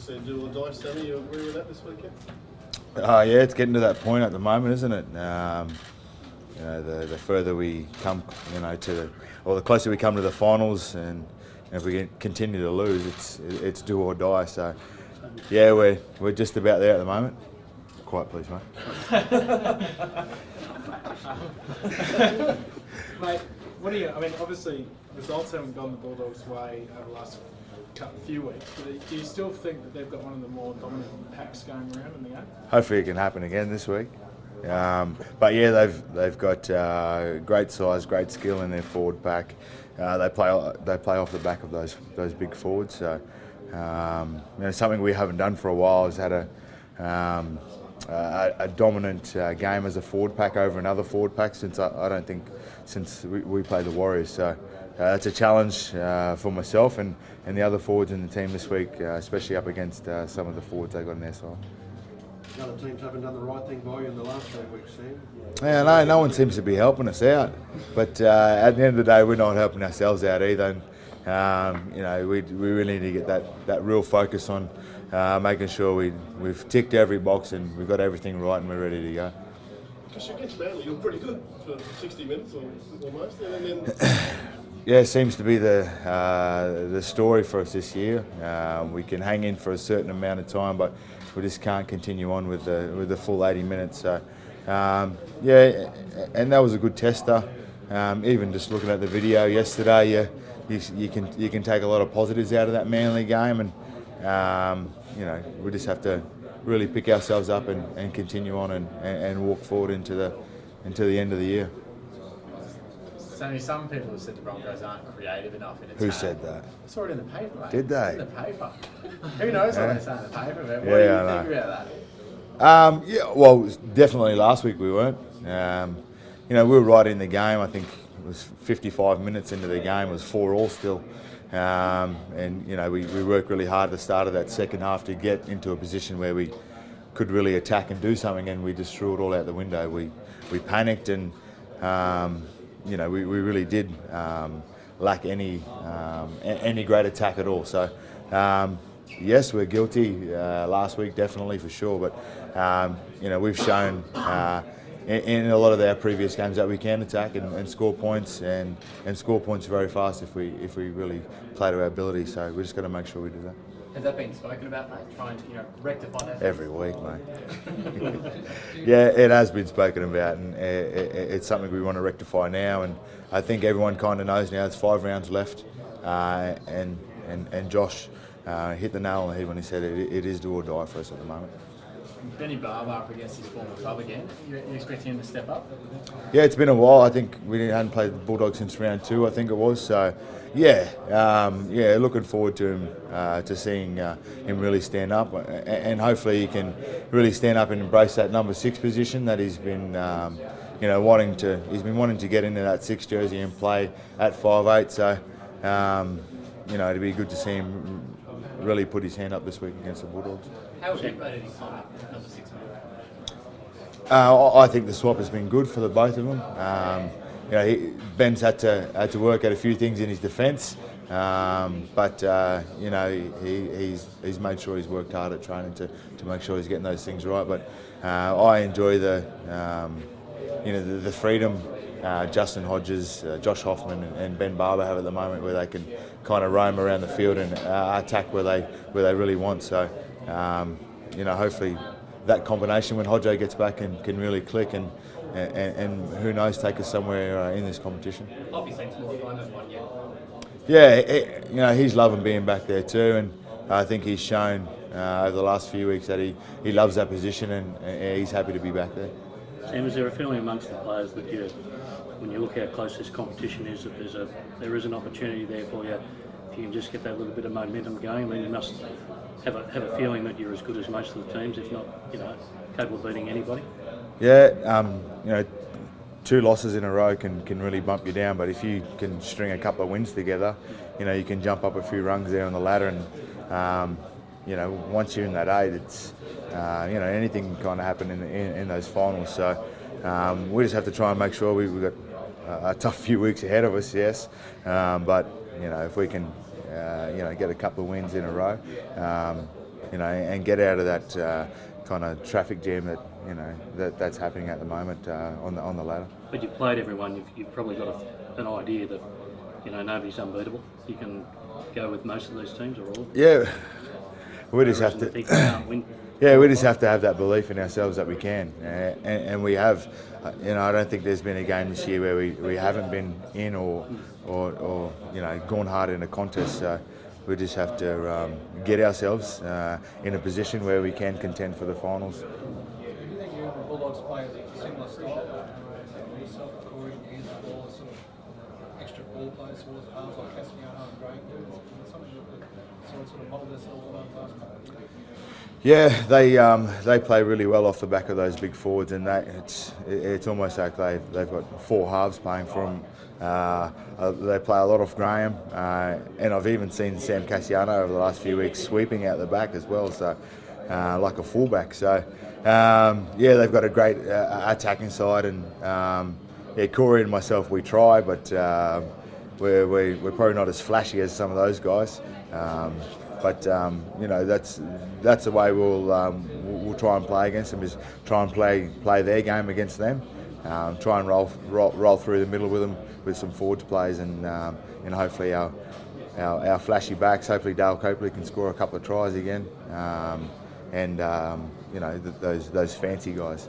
said do or die, Sammy. You agree with that this weekend? Yeah, it's getting to that point at the moment, isn't it? You know, the further we come, you know, or the closer we come to the finals, and if we continue to lose, it's do or die. So, yeah, we're just about there at the moment. Quiet, please, mate. Mate, what do you? I mean, obviously, results haven't gone the Bulldogs' way over the last few weeks, but do you still think that they've got one of the more dominant packs going around in the game? Hopefully, it can happen again this week. But yeah, they've got great size, great skill in their forward pack. They play off the back of those big forwards. So, you know, something we haven't done for a while is had a dominant game as a forward pack over another forward pack since we played the Warriors. So that's a challenge for myself and the other forwards in the team this week, especially up against some of the forwards they got on their side. The other teams haven't done the right thing by you in the last 3 weeks, Sam. Yeah, no one seems to be helping us out. But at the end of the day, we're not helping ourselves out either. And, you know, we really need to get that real focus on making sure we've ticked every box and we've got everything right and we're ready to go. Because against Manly, you were pretty good for 60 minutes or almost, and then. Yeah, it seems to be the story for us this year. We can hang in for a certain amount of time, but we just can't continue on with the full 80 minutes. So, yeah, and that was a good tester. Even just looking at the video yesterday, you can take a lot of positives out of that Manly game, and you know, we just have to really pick ourselves up and continue on and walk forward into the end of the year. Sammy, some people have said the Broncos aren't creative enough in attack. Who said that? I saw it in the paper, mate. Did they? In the paper. Who knows what they say in the paper, man? What do you think about that? Yeah, well, definitely last week we weren't. You know, we were right in the game. I think it was 55 minutes into the game. It was 4-4 still. And, you know, we worked really hard at the start of that second half to get into a position where we could really attack and do something, and we just threw it all out the window. We panicked and, you know, we really did lack any great attack at all. So, yes, we're guilty last week, definitely, for sure. But, you know, we've shown in a lot of our previous games that we can attack and score points and score points very fast if we really play to our ability. So we just got to make sure we do that. Has that been spoken about, mate? Trying to, rectify that? Every week, mate. Yeah, it has been spoken about, and it's something we want to rectify now. And I think everyone kind of knows now. There's 5 rounds left, and Josh hit the nail on the head when he said it is do or die for us at the moment. Benny Barber up against his former club again. You expecting him to step up? Yeah, it's been a while. I think we hadn't played the Bulldogs since round 2, I think it was. So, yeah, looking forward to him, to seeing him really stand up, and hopefully he can really stand up and embrace that number 6 position that he's been, wanting to get into that 6 jersey and play at 5'8". So, it'd be good to see him really put his hand up this week against the Bulldogs. How would you rate his time at number 6? I think the swap has been good for the both of them. Ben's had to work at a few things in his defence, but he's made sure he's worked hard at training to make sure he's getting those things right. But I enjoy the freedom Justin Hodges, Josh Hoffman, and Ben Barber have at the moment, where they can kind of roam around the field and attack where they really want. So, hopefully that combination when Hodjo gets back can really click and who knows, take us somewhere in this competition. Obviously, it's more time than one yet. Yeah, he's loving being back there too, and I think he's shown over the last few weeks that he loves that position, and he's happy to be back there. Sam, is there a feeling amongst the players that when you look how close this competition is, that there is an opportunity there for you? If you can just get that little bit of momentum going, I mean, you must have a feeling that you're as good as most of the teams, if not, capable of beating anybody. Yeah, 2 losses in a row can really bump you down, but if you can string a couple of wins together, you can jump up a few rungs there on the ladder, and once you're in that 8, it's anything can kind of happen in those finals. So we just have to try and make sure we've got a tough few weeks ahead of us, yes, but if we can get a couple of wins in a row, and get out of that kind of traffic jam that that's happening at the moment on the ladder. But you've played everyone. You've probably got an idea that nobody's unbeatable. You can go with most of these teams or all. Yeah, we just have to. Think you can't win. Yeah, we just have to have that belief in ourselves that we can, and we have. I don't think there's been a game this year where we haven't been in or gone hard in a contest. So we just have to get ourselves in a position where we can contend for the finals. Do you think you and the Bulldogs play a similar style? Yourself, Corey, and the ball, sort of extra ball players towards the halves like Cassiano and Gray. Is something that sort of modelled themselves on the last couple of years? Yeah, they play really well off the back of those big forwards, and it's almost like they've got 4 halves playing for them. They play a lot off Graham, and I've even seen Sam Cassiano over the last few weeks sweeping out the back as well, so like a fullback. So they've got a great attacking side, and Corey and myself we try, but we're probably not as flashy as some of those guys. But that's the way we'll try and play against them, is try and play their game against them, try and roll through the middle with them with some forwards plays, and hopefully our flashy backs, hopefully Dale Copley can score a couple of tries again, and those fancy guys.